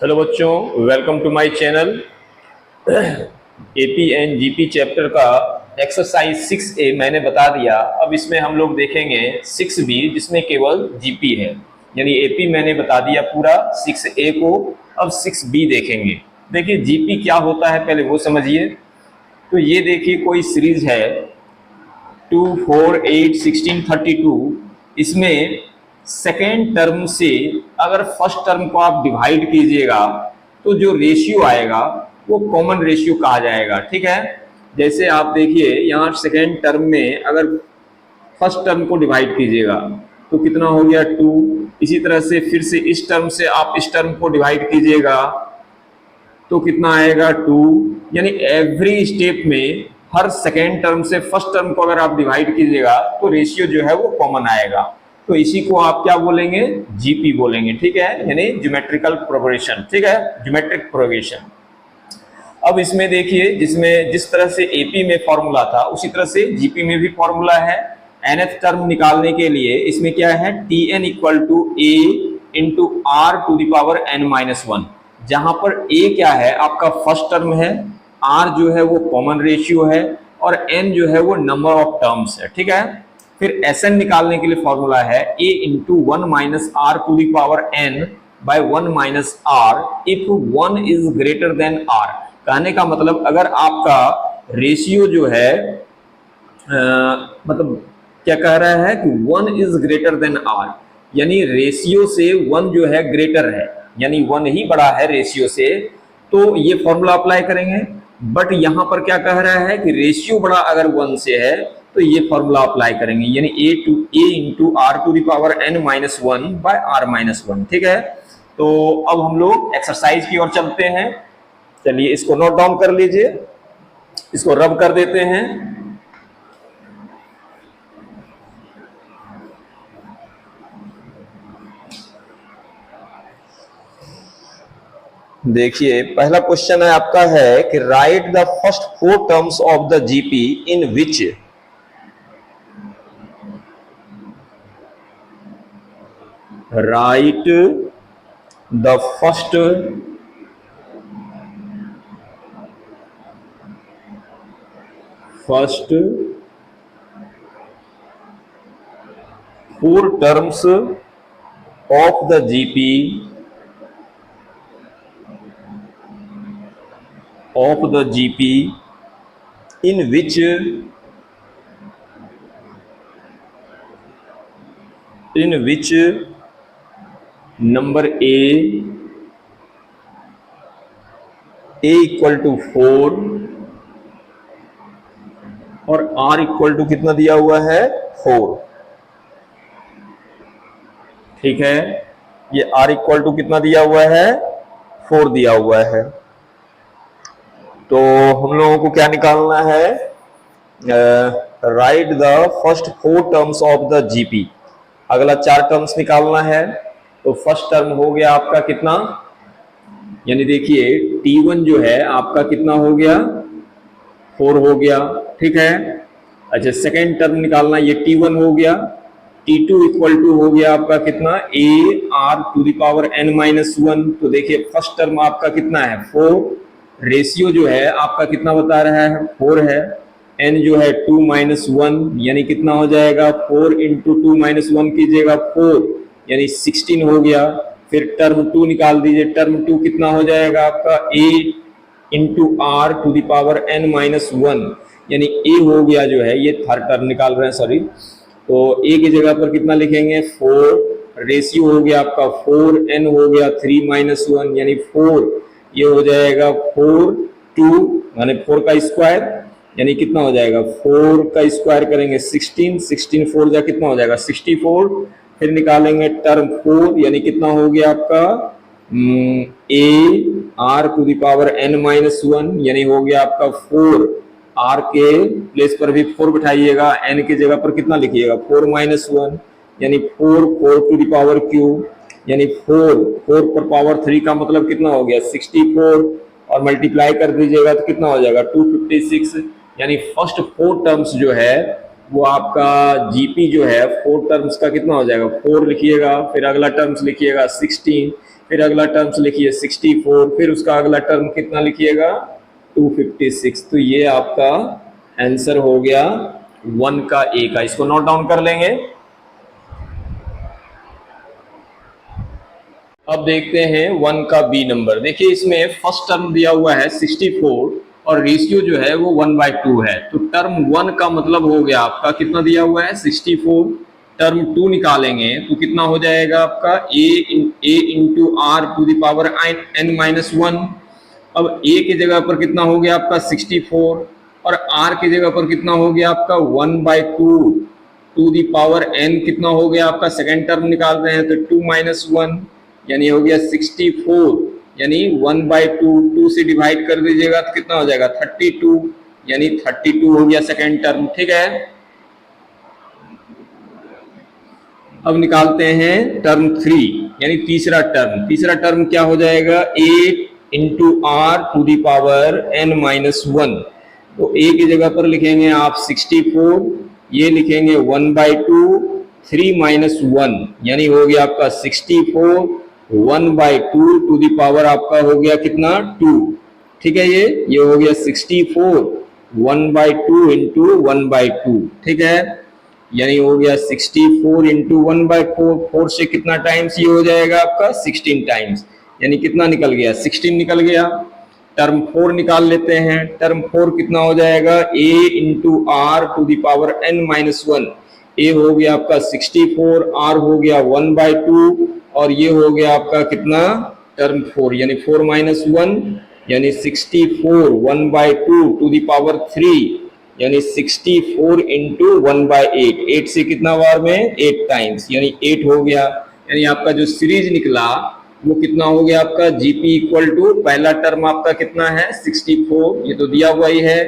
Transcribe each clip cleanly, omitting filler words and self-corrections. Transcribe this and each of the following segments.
Hello बच्चों, welcome to my channel. AP and GP chapter का exercise 6A मैंने बता दिया। अब इसमें हम लोग देखेंगे 6B जिसमें केवल जीपी है, यानी एपी मैंने बता दिया पूरा 6A को। अब 6B देखेंगे। देखिए जीपी क्या होता है पहले वो समझिए। तो ये देखिए कोई सीरीज है 2, 4, 8, 16, 32। इसमें सेकेंड टर्म से अगर फर्स्ट टर्म को आप डिवाइड कीजिएगा तो जो रेशियो आएगा वो कॉमन रेशियो कहा जाएगा। ठीक है, जैसे आप देखिए यहाँ सेकेंड टर्म में अगर फर्स्ट टर्म को डिवाइड कीजिएगा तो कितना हो गया 2। इसी तरह से फिर से इस टर्म से आप इस टर्म को डिवाइड कीजिएगा तो कितना आएगा 2। यानी एवरी स्टेप में हर सेकेंड टर्म से फर्स्ट टर्म को अगर आप डिवाइड कीजिएगा तो रेशियो जो है वो कॉमन आएगा। तो इसी को आप क्या बोलेंगे, जीपी बोलेंगे। ठीक है, यानी ज्योमेट्रिकल प्रोग्रेशन। ठीक है, ज्योमेट्रिक प्रोग्रेशन। अब इसमें देखिए जिसमें जिस तरह से एपी में फॉर्मूला था उसी तरह से जीपी में भी फॉर्मूला है। nth टर्म निकालने के लिए इसमें क्या है, tn equal to a into r to the power n minus 1। जहां पर a क्या है आपका फर्स्ट टर्म है, r जो है वो कॉमन रेशियो है और n जो है वो नंबर ऑफ टर्म्स है। ठीक है, फिर Sn निकालने के लिए फॉर्मूला है a into 1 minus r to the power n by 1 minus r if 1 is greater than r। कहने का मतलब अगर आपका रेशियो जो है मतलब क्या कह रहा है कि 1 इज ग्रेटर देन r, यानी रेशियो से 1 जो है ग्रेटर है, यानी 1 ही बड़ा है रेशियो से, तो ये फॉर्मूला अप्लाई करेंगे। बट यहां पर क्या कह रहा है कि रेशियो बड़ा अगर 1 से है तो ये फॉर्मूला अप्लाई करेंगे, यानी a into r to the power n minus 1 by r minus 1। ठीक है, तो अब हम लोग एक्सरसाइज की ओर चलते हैं। चलिए इसको नोट डाउन कर लीजिए, इसको रब कर देते हैं। देखिए पहला क्वेश्चन है आपका है कि right the first 4 terms of the GP in which right the first 4 terms of the GP in which number a equal to 4 और r इक्वल टू कितना दिया हुआ है 4। ठीक है, ये r इक्वल टू कितना दिया हुआ है 4 दिया हुआ है। तो हम लोगों को क्या निकालना है, right the first 4 terms of the GP. अगला 4 टर्म्स निकालना है। तो फर्स्ट टर्म हो गया आपका कितना, यानी देखिए t1 जो है आपका कितना हो गया 4 हो गया। ठीक है, अच्छा सेकेंड टर्म निकालना, ये t1 हो गया। t2 इक्वल टू हो गया आपका कितना a r to the power n minus 1। तो देखिए फर्स्ट टर्म आपका कितना है 4, रेशियो जो है आपका कितना बता रहा है 4 है, n जो है 2 माइनस 1 यानी कितना हो जाएगा 4 इंटू 2 माइनस 1 कीजिएगा 4 यानी 16 हो गया। फिर टर्म 2 निकाल दीजिए, टर्म 2 कितना हो जाएगा आपका a into r to the power n minus 1 यानी a हो गया जो है, ये थर्ड टर्म निकाल रहे हैं सॉरी। तो a की जगह पर कितना लिखेंगे 4, रेशियो हो गया आपका 4, n हो गया 3 माइनस 1 यानी 4, ये हो जाएगा 4 2 माने 4 का स्क्वायर यानी कितना हो जाएगा 4 का स्क्वायर करेंगे 16, 16 4 जा कितना हो जाएगा 64। फिर निकालेंगे टर्म 4 यानी कितना हो गया आपका a r to the power n minus 1 यानी हो गया आपका 4, r के प्लेस पर भी 4 बिठाइएगा, n की जगह पर कितना लिखिएगा 4 माइनस 1 यानी 4 4 टू द पावर क्यूब यानी 4 पर पावर 3 का मतलब कितना हो गया 64 और मल्टीप्लाई कर दीजिएगा तो कितना हो जाएगा 256। यानी फर्स्ट 4 टर्म्स जो है वो आपका जीपी जो है 4 टर्म्स का कितना हो जाएगा, 4 लिखिएगा, फिर अगला टर्म्स लिखिएगा 16, फिर अगला टर्म्स लिखिए 64, फिर उसका अगला टर्म कितना लिखिएगा 256। तो ये आपका आंसर हो गया 1 का ए का। इसको नोट डाउन कर लेंगे। अब देखते हैं 1 का बी नंबर। देखिए इसमें फर्स्ट टर्म दिया हुआ है 64 और रेशियो जो है वो 1/2 है। तो टर्म 1 का मतलब हो गया आपका कितना दिया हुआ है 64, टर्म 2 निकालेंगे तो कितना हो जाएगा आपका a into r to the power n-1। अब ए की जगह पर कितना हो गया आपका 64 और आर की जगह पर कितना हो गया आपका 1/2 टू दी पावर n कितना हो गया आपका, सेकेंड टर्म निकाल रहे हैं तो 2-1 यानी हो गया 64, यानी 1/2, 2 से डिवाइड कर दीजिएगा तो कितना हो जाएगा 32, यानी 32 हो गया सेकेंड टर्म। ठीक है, अब निकालते हैं टर्म 3 यानी तीसरा टर्म। तीसरा टर्म क्या हो जाएगा 8 into r to the power n-1। तो ए की जगह पर लिखेंगे आप 64, ये लिखेंगे 1/2, 3-1 यानी हो गया आपका 64, 1/2 टू दी पावर आपका हो गया कितना 2। ठीक है, ये हो गया 64, 1/2 इंटू 1/2। ठीक है, यानी हो गया 64 इंटू 1/4, 4 से कितना टाइम्स ये हो जाएगा आपका 16 टाइम्स, यानी कितना निकल गया 16 निकल गया। टर्म 4 निकाल लेते हैं। टर्म 4 कितना हो जाएगा a into r to the power n-1। A हो गया आपका 64, आर हो गया 1/2 और ये हो गया आपका कितना टर्म 4 यानी 4-1 यानी 64, 1/2 टू दी पावर 3 यानी 64 इंटू 1/8। 8 से कितना बार में 8 टाइम्स यानी 8 हो गया। यानी आपका जो सीरीज निकला वो कितना हो गया आपका जीपी इक्वल टू, पहला टर्म आपका कितना है 64, ये तो दिया हुआ ही है।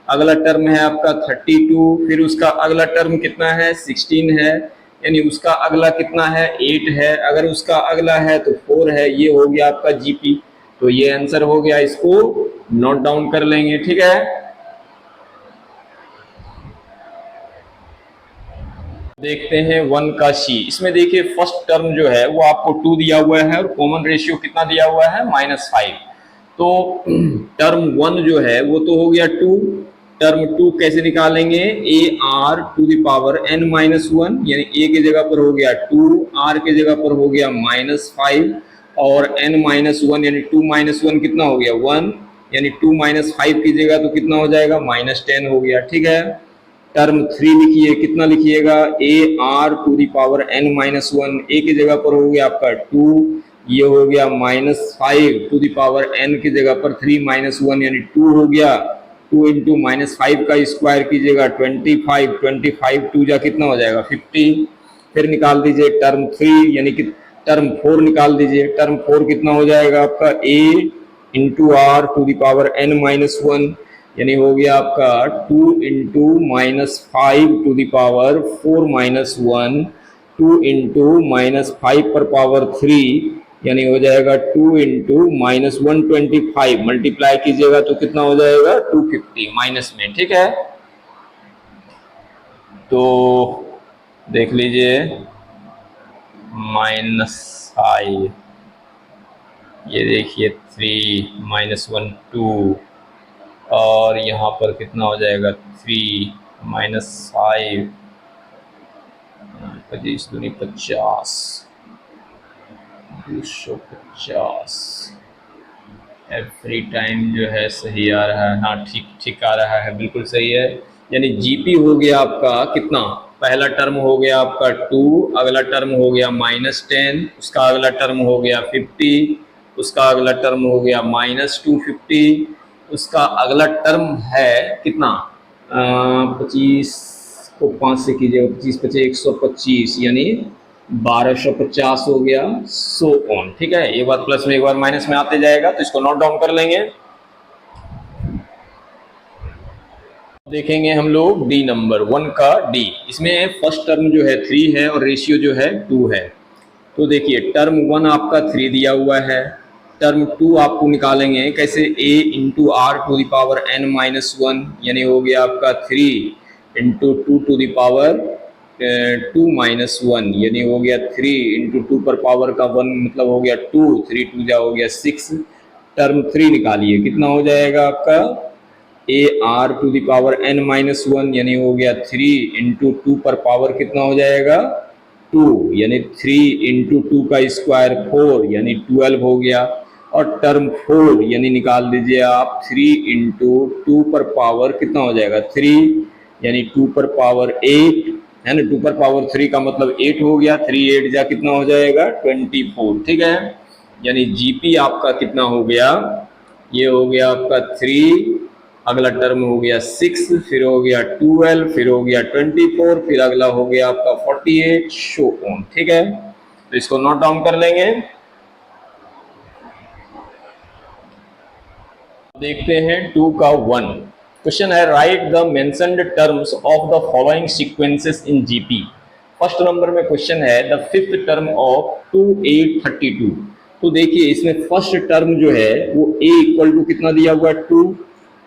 अगला टर्म है आपका 32, फिर उसका अगला टर्म कितना है 16 है, यानी उसका अगला कितना है 8 है, अगर उसका अगला है तो 4 है। ये हो गया आपका जीपी। तो ये आंसर हो गया, इसको नोट डाउन कर लेंगे। ठीक है, देखते हैं 1 का सी। इसमें देखिए फर्स्ट टर्म जो है वो आपको 2 दिया हुआ है और कॉमन रेशियो कितना दिया हुआ है -5। तो टर्म 1 जो है वो तो हो गया 2, टर्म 2 कैसे निकालेंगे a r to the power n-1 यानी ए की जगह पर हो गया 2, आर की जगह पर हो गया -5 और n-1 यानी 2-1 कितना हो गया 1, यानी 2-5 की जगह तो कितना हो जाएगा -10 हो गया। ठीक है, टर्म 3 लिखिए, कितना लिखिएगा a r to the power n-1, a की जगह पर हो गया आपका 2, ये हो गया -5 टू दी पावर n की जगह पर 3-1 यानी 2 हो गया। 2 इंटू -5 का स्क्वायर कीजिएगा 25, 25 2 जा कितना हो जाएगा 50। फिर निकाल दीजिए टर्म 3 यानी कि टर्म 4 निकाल दीजिए। टर्म 4 कितना हो जाएगा आपका a into r to the power n-1 यानी हो गया आपका 2 into -5 to the power 4-1, 2 into -5 पर पावर 3 यानी हो जाएगा 2 इंटू -125 मल्टीप्लाई कीजिएगा तो कितना हो जाएगा 250 माइनस में। ठीक है, तो देख लीजिए -5, ये देखिए 3-1 2 और यहाँ पर कितना हो जाएगा 3 -5, 25 दूनी 50, 250। एवरी टाइम जो है सही आ रहा है, हाँ ठीक ठीक आ रहा है, बिल्कुल सही है। यानी जीपी हो गया आपका कितना, पहला टर्म हो गया आपका 2, अगला टर्म हो गया -10, उसका अगला टर्म हो गया 50, उसका अगला टर्म हो गया -250, उसका अगला टर्म है कितना 25 को 5 से कीजिएगा, 25 125 यानी 1250 हो गया, सो ऑन। ठीक है, एक बार प्लस में एक बार माइनस में आते जाएगा, तो इसको नोट डाउन कर लेंगे। देखेंगे हम लोग डी नंबर 1 का डी। इसमें फर्स्ट टर्म जो है 3 है और रेशियो जो है 2 है। तो देखिए टर्म 1 आपका 3 दिया हुआ है, टर्म 2 आपको निकालेंगे कैसे, a into r to the power n-1 यानी हो गया आपका 3 into two to the power 2 - 1, यानी हो गया 3 इंटू टू पर पावर का 1 मतलब हो गया 2, 3 2 जा हो गया 6। टर्म 3 निकालिए, कितना हो जाएगा आपका a r to the power n-1, यानी हो गया 3 इंटू टू पर पावर कितना हो जाएगा 2, यानी 3 इंटू टू का स्क्वायर 4, यानी 12 हो गया। और टर्म 4 यानी निकाल दीजिए आप 3 इंटू टू पर पावर कितना हो जाएगा 3, यानी 2 पर पावर 8 है ना, 2 पर पावर 3 का मतलब 8 हो गया, 3 8 जा कितना हो जाएगा 24। ठीक है, यानी जीपी आपका कितना हो गया, ये हो गया आपका 3, अगला टर्म हो गया 6, फिर हो गया 12, फिर हो गया 24, फिर अगला हो गया आपका 48 शो ऑन। ठीक है, तो इसको नोट डाउन कर लेंगे। देखते हैं 2 का 1 क्वेश्चन है, right the mentioned terms of the following sequences in GP. First number में क्वेश्चन है द फिफ्थ टर्म ऑफ 2832। तो देखिए इसमें फर्स्ट टर्म जो है वो a इक्वल टू कितना दिया हुआ है 2,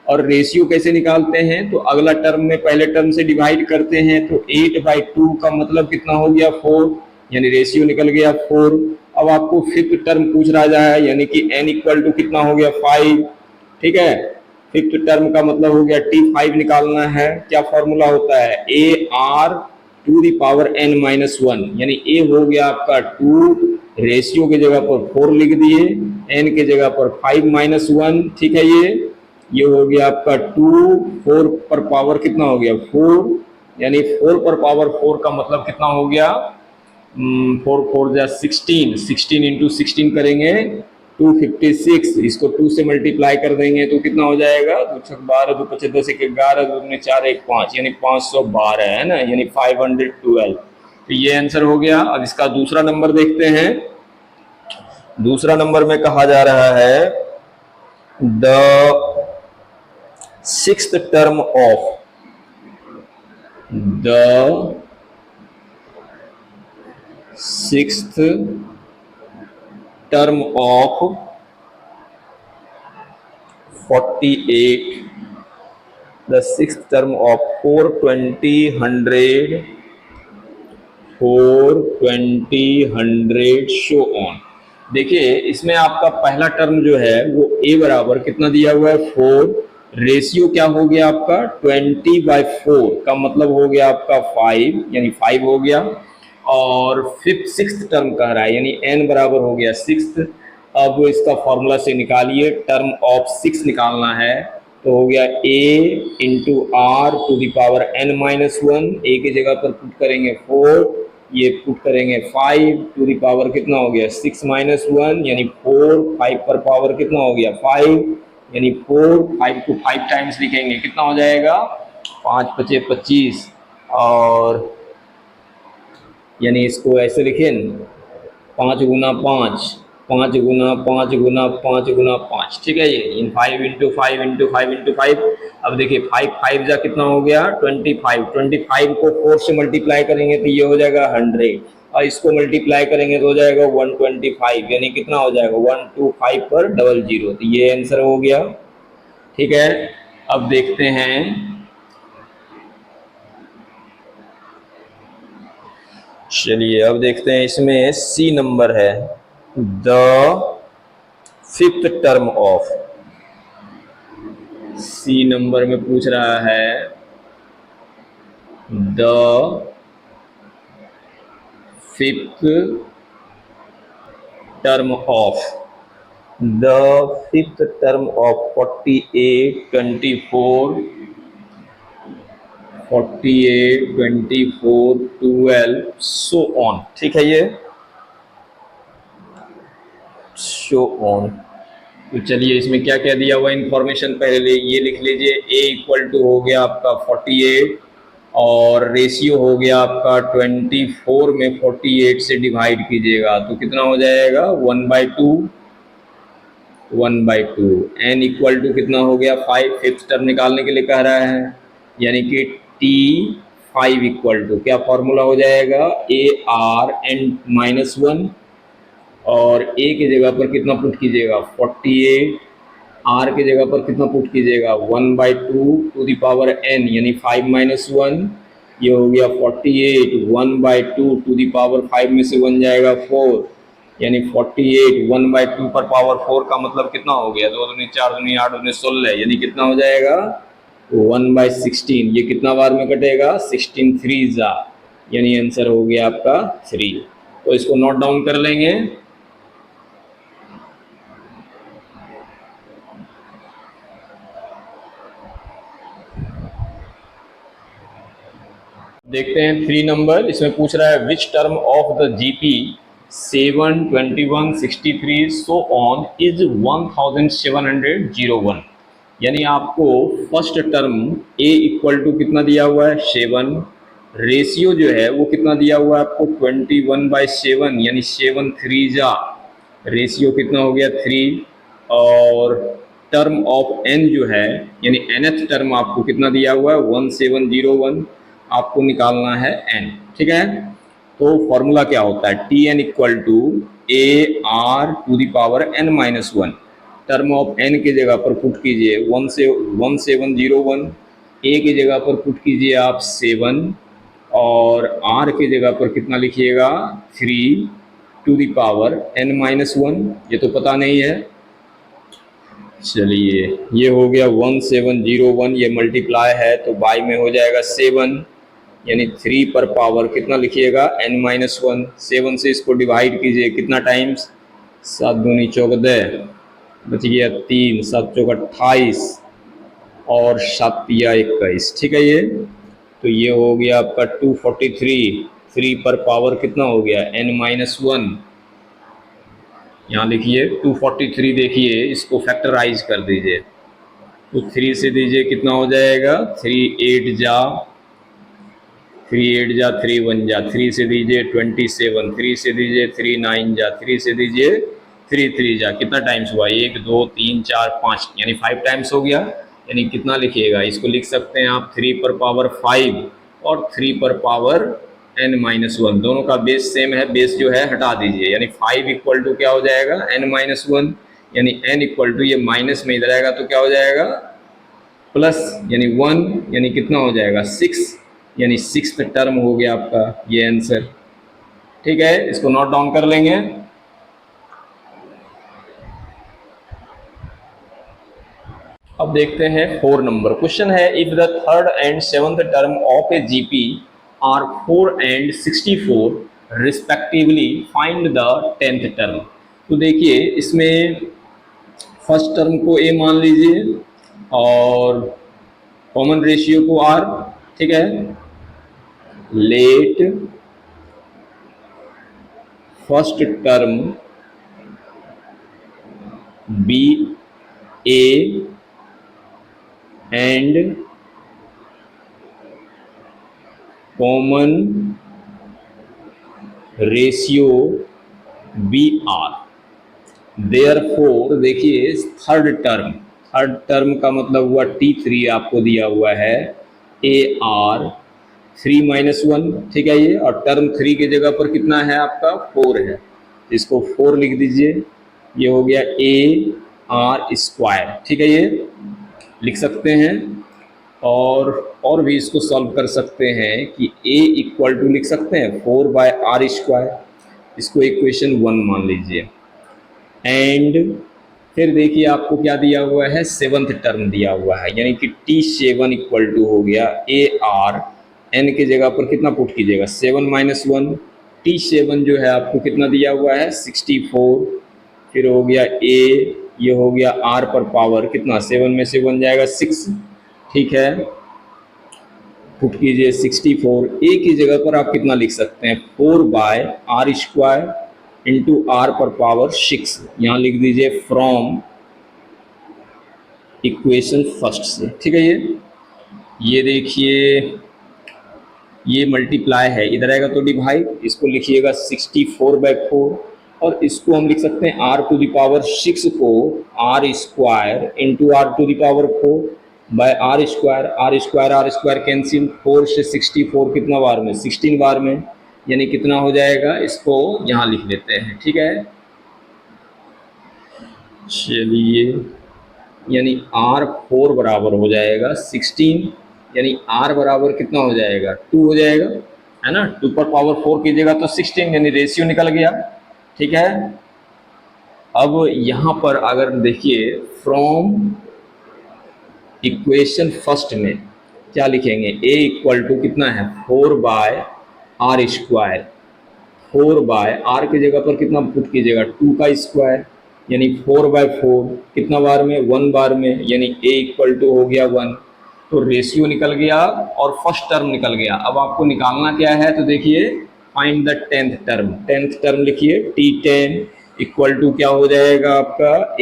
और रेशियो कैसे निकालते हैं, तो अगला टर्म में पहले टर्म से डिवाइड करते हैं, तो 8/2 का मतलब कितना हो गया 4, यानी रेशियो निकल गया 4। अब आपको फिफ्थ टर्म पूछ रहा है, यानी कि n इक्वल टू कितना हो गया 5। ठीक है, फिफ्थ टर्म का मतलब हो गया T5 निकालना है। क्या फॉर्मूला होता है, a r to the power n-1, यानी ए हो गया आपका 2, रेशियो की जगह पर 4 लिख दिए, n की जगह पर 5 - 1। ठीक है, ये हो गया आपका 2, 4 पर पावर कितना हो गया 4, यानी 4 पर पावर 4 का मतलब कितना हो गया 4 4 जा 16, 16 इंटू 16 करेंगे 256, इसको 2 से मल्टीप्लाई कर देंगे तो कितना हो जाएगा 2 6 12 2 5 10 1 11 2 9 4 1 5, यानी 512 है ना, यानी 512। तो ये आंसर हो गया। अब इसका दूसरा नंबर देखते हैं। दूसरा नंबर में कहा जा रहा है the sixth term of the sixth term of 48, the sixth term of 420 100 420 100 show on. देखिए इसमें आपका पहला टर्म जो है वो a बराबर कितना दिया हुआ है 4, रेशियो क्या हो गया आपका 20/4 का मतलब हो गया आपका 5, यानी 5 हो गया। और फिफ्थ सिक्स्थ टर्म कह रहा है, यानी n बराबर हो गया सिक्स्थ। अब इसका फॉर्मूला से निकालिए, टर्म ऑफ 6 निकालना है, तो हो गया a into r to the power n-1, a की जगह पर पुट करेंगे 4, ये पुट करेंगे 5 टू द पावर कितना हो गया 6 - 1, यानी 4, 5 पर पावर कितना हो गया 5, यानी 4 5 को 5 टाइम्स लिखेंगे कितना हो जाएगा 5 × 5 = 25, और यानी इसको ऐसे लिखें 5 × 5 5 × 5 × 5 × 5। ठीक है, ये इन 5 × 5 × 5 × 5। अब देखिए 5 5 जा कितना हो गया 25, 25 को 4 से मल्टीप्लाई करेंगे तो ये हो जाएगा 100, और इसको मल्टीप्लाई करेंगे तो हो जाएगा 125, यानी कितना हो जाएगा 125 पर 00। तो ये आंसर हो गया। ठीक है, अब देखते हैं चलिए अब देखते हैं इसमें सी नंबर है the fifth term of, C number में पूछ रहा है the fifth term of the fifth term of 48 24 48 24 12 so on. ठीक है, ये शो ऑन। तो चलिए इसमें क्या क्या दिया हुआ इंफॉर्मेशन पहले ये लिख लीजिए, a इक्वल टू हो गया आपका 48, और रेशियो हो गया आपका 24 में 48 से डिवाइड कीजिएगा तो कितना हो जाएगा 1/2, 1/2। n इक्वल टू कितना हो गया 5, फिफ्थ टर्म निकालने के लिए कह रहा है, यानी कि T5 इक्वल टू क्या फॉर्मूला हो जाएगा AR n-1, और a की जगह पर कितना पुट कीजिएगा 48 आर की जगह पर कितना पुट कीजिएगा 1/2 टू द पावर n यानी 5 माइनस 1, ये हो गया 48। 1/2 टू द पावर 5 में से 1 जाएगा 4 यानी 48। 1/2 पर पावर 4 का मतलब कितना हो गया 2 दूनी 4 दूनी 8 दूनी 16 यानी कितना हो जाएगा 1/16। ये कितना बार में कटेगा 16 3 जा यानी आंसर हो गया आपका 3। तो इसको नोट डाउन कर लेंगे। देखते हैं 3 नंबर, इसमें पूछ रहा है which term of the GP 7 21 63 so on is 1701। यानी आपको first term a equal to कितना दिया हुआ है 7, रेशियो जो है वो कितना दिया हुआ है आपको 21/7 यानी 7 3 जा, रेशियो कितना हो गया 3, और टर्म ऑफ n जो है यानी nth टर्म आपको कितना दिया हुआ है 1701, आपको निकालना है n। ठीक है, तो फॉर्मूला क्या होता है T N equal to a r to the power n minus 1। Term of n की जगह पर पुट कीजिए 1701, a की जगह पर पुट कीजिए आप 7 और r की जगह पर कितना लिखिएगा 3 to the power n minus 1, ये तो पता नहीं है। चलिए ये हो गया 1701, ये मल्टीप्लाई है तो बाई में हो जाएगा 7 यानी 3 पर पावर कितना लिखिएगा n माइनस 1। 7 से इसको डिवाइड कीजिए कितना टाइम्स 7 दूनी 14, बच गया 3, 7 चौक 28 और 7 या 21। ठीक है, ये तो ये हो गया आपका 243। 3 पर पावर कितना हो गया n माइनस 1, यहाँ लिखिए 243। देखिए इसको फैक्टराइज कर दीजिए तो 3 से दीजिए कितना हो जाएगा 3 8 जा, 3 8 जा 3 1 जा, 3 से दीजिए 27, 3 से दीजिए 3 9 जा, 3 से दीजिए 3 3 जा, कितना टाइम्स हुआ 1 2 3 4 5 यानी 5 टाइम्स हो गया। यानी कितना लिखिएगा, इसको लिख सकते हैं आप 3 पर पावर 5 और 3 पर पावर n माइनस 1, दोनों का बेस सेम है, बेस जो है हटा दीजिए यानी 5 इक्वल टू क्या हो जाएगा n माइनस 1 यानी n इक्वल टू ये माइनस में इधर आएगा तो क्या हो जाएगा प्लस यानी 1 यानी कितना हो जाएगा 6 यानी 6th टर्म हो गया आपका ये आंसर। ठीक है, इसको नोट डाउन कर लेंगे। अब देखते हैं 4 नंबर क्वेश्चन है if the third and 7th term of a GP are 4 and 64 respectively find the 10th term. तो देखिए इसमें फर्स्ट टर्म को a मान लीजिए और कॉमन रेशियो को r। ठीक है, let first term be a and common ratio BR। therefore देखिए थर्ड टर्म का मतलब हुआ T3 आपको दिया हुआ है AR 3 माइनस 1। ठीक है, ये और टर्म 3 की जगह पर कितना है आपका 4 है, इसको 4 लिख दीजिए, ये हो गया AR स्क्वायर। ठीक है, ये लिख सकते हैं और भी इसको सॉल्व कर सकते हैं कि a इक्वल टू लिख सकते हैं 4/r स्क्वायर, इसको इक्वेशन 1 मान लीजिए। एंड फिर देखिए आपको क्या दिया हुआ है 7th टर्म दिया हुआ है यानी कि T7 इक्वल टू हो गया AR, n की जगह पर कितना पुट कीजिएगा 7 माइनस 1, T7 जो है आपको कितना दिया हुआ है 64, फिर हो गया a, ये हो गया r पर पावर कितना 7 में से 1 जाएगा 6। ठीक है, पुट कीजिए 64, a की जगह पर आप कितना लिख सकते हैं 4/r स्क्वायर इंटू r पर पावर 6, यहाँ लिख दीजिए फ्रॉम इक्वेशन फर्स्ट से। ठीक है, ये देखिए ये मल्टीप्लाई है, इधर आएगा तो डिवाइड, इसको लिखिएगा 64/4 और इसको हम लिख सकते हैं r टू द पावर 6 को r square into r to the power 4 by r square cancel, 4 से 64 कितना बार में 16 बार में, यानी कितना हो जाएगा, इसको यहाँ लिख लेते हैं। ठीक है, चलिए यानी R4 बराबर हो जाएगा 16, यानी R बराबर कितना हो जाएगा 2 हो जाएगा, है ना। 2 पर पावर 4 कीजिएगा तो 16, यानी रेशियो निकल गया। ठीक है, अब यहाँ पर अगर देखिए फ्रॉम इक्वेशन फर्स्ट में क्या लिखेंगे, a इक्वल टू कितना है 4/r², 4/r की जगह पर कितना पुट कीजिएगा 2 का स्क्वायर, यानी 4/4 कितना बार में 1 बार में, यानी a इक्वल टू हो गया 1। तो रेशियो निकल गया और फर्स्ट टर्म निकल गया। अब आपको निकालना क्या है, तो देखिए find the tenth term. Tenth term लिखिए T10 इक्वल टू क्या हो जाएगा आपका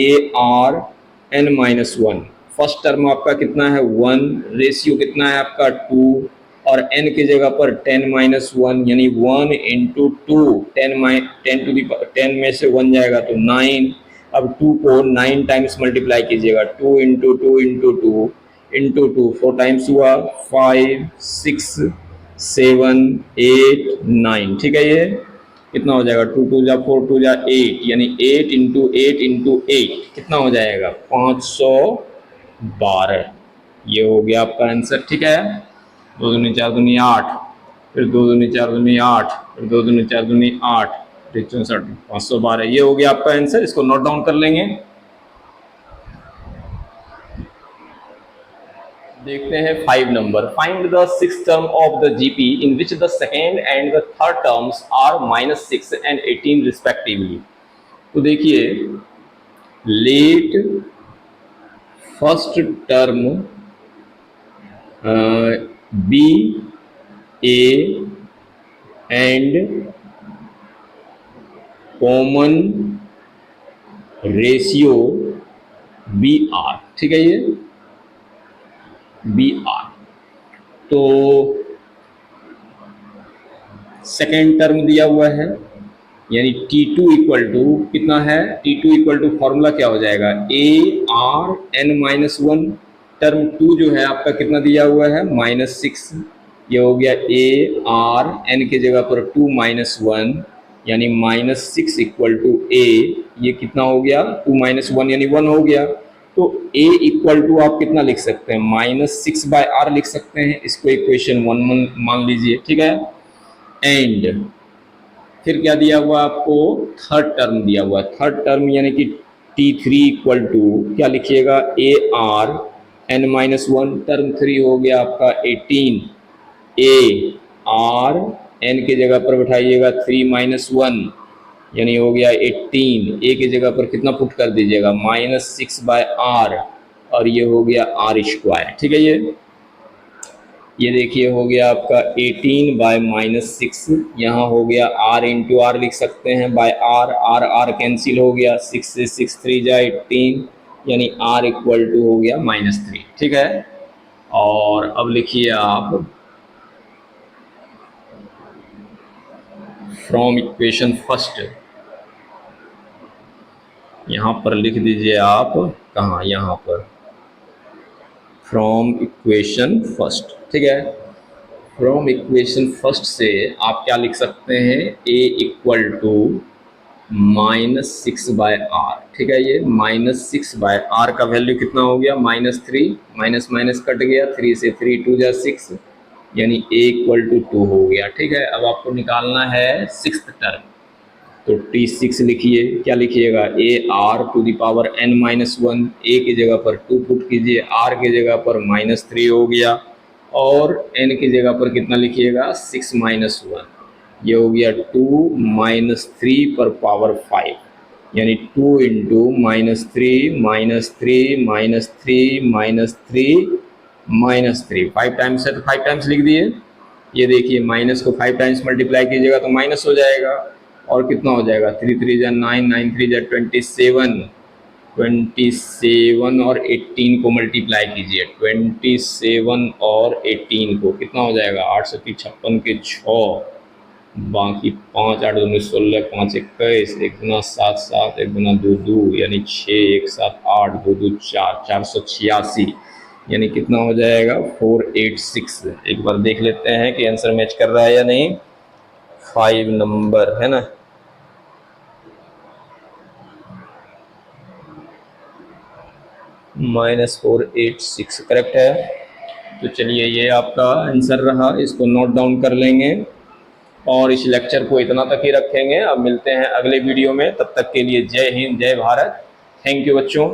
ARn-1। फर्स्ट टर्म आपका कितना है 1, रेशियो कितना है आपका 2, और n की जगह पर 10-1, यानी 1 इंटू टू, 10 में से 1 जाएगा तो 9। अब 2 को 9 टाइम्स मल्टीप्लाई कीजिएगा, 2 into two into two into two, 4 times हुआ 5 6 7 8 9। ठीक है, ये कितना हो जाएगा 2 2 जा 4 2 जा 8, यानी 8 इंटू 8 कितना हो जाएगा 512। ये हो गया आपका आंसर। ठीक है, 2 दूनी 4 दूनी 8, फिर 2 दूनी 4 दूनी 8, फिर 2 दूनी 4 दूनी 8, फिर 64 512। ये हो गया आपका आंसर। इसको नोट डाउन कर लेंगे। देखते हैं 5 number. Find the six term of the GP in which the second and the third terms are -6 and 18 respectively. तो देखिए let first term be a and common ratio be r. ठीक है, ये be r. तो second term दिया हुआ है, यानी T2 इक्वल टू कितना है, T2 इक्वल टू फॉर्मूला क्या हो जाएगा ARn-1। टर्म 2 जो है आपका कितना दिया हुआ है -6, ये हो गया ARn की जगह पर 2 -1, यानी -6 इक्वल टू A, ये कितना हो गया 2 -1 यानी 1 हो गया। तो A इक्वल टू आप कितना लिख सकते हैं -6/r लिख सकते हैं, इसको इक्वेशन 1 मान लीजिए। ठीक है, एंड फिर क्या दिया हुआ आपको थर्ड टर्म दिया हुआ। थर्ड टर्म यानी कि T3 इक्वल टू क्या लिखिएगा ARn-1। टर्म 3 हो गया आपका 18, ARn की जगह पर बैठाइएगा 3 -1, यानी हो गया 18। A की जगह पर कितना पुट कर दीजिएगा -6/r, और ये हो गया r²। ठीक है, ये देखिए हो गया आपका 18/-6, यहाँ हो गया r इंटू आर लिख सकते हैं बाय r, r कैंसिल हो गया, 6 से 6 3 जा 18, यानी r इक्वल टू हो गया -3। ठीक है, और अब लिखिए आप फ्रॉम इक्वेशन फर्स्ट, यहाँ पर लिख दीजिए आप, कहाँ यहाँ पर फ्रॉम इक्वेशन फर्स्ट। ठीक है, फ्रॉम इक्वेशन फर्स्ट से आप क्या लिख सकते हैं A इक्वल टू -6/r। ठीक है, ये -6/r का वैल्यू कितना हो गया -3, माइनस माइनस कट गया, 3 से 3 2 जा 6, यानी A इक्वल टू 2 हो गया। ठीक है, अब आपको निकालना है सिक्स्थ टर्म, तो T6 लिखिए, क्या लिखिएगा AR⁴n-1, A की जगह पर 2 पुट कीजिए, R की जगह पर -3 हो गया, और n की जगह पर कितना लिखिएगा 6 -1, ये हो गया 2 -3 पर पावर 5, यानी 2 इंटू -3 -3 -3 -3 5 टाइम्स है तो 5 टाइम्स लिख दिए। ये देखिए माइनस को 5 टाइम्स मल्टीप्लाई कीजिएगा तो माइनस हो जाएगा, और कितना हो जाएगा 3 3 जा 9 9 3 जा 27, 27 और 18 को मल्टीप्लाई कीजिए, 27 और 18 को कितना हो जाएगा 8 से 56 के 6, बाकी 5 8 दूनी 16, 5 21, 1 दूना 7 7, 1 दूना 2 2, यानी 6 1 7 8, 2 2 4, 486, यानी कितना हो जाएगा 486। एक बार देख लेते हैं कि आंसर मैच कर रहा है या नहीं। 5 नंबर है ना, -486 करेक्ट है। तो चलिए ये आपका आंसर रहा, इसको नोट डाउन कर लेंगे और इस लेक्चर को इतना तक ही रखेंगे। अब मिलते हैं अगले वीडियो में, तब तक के लिए जय हिंद जय भारत। थैंक यू बच्चों।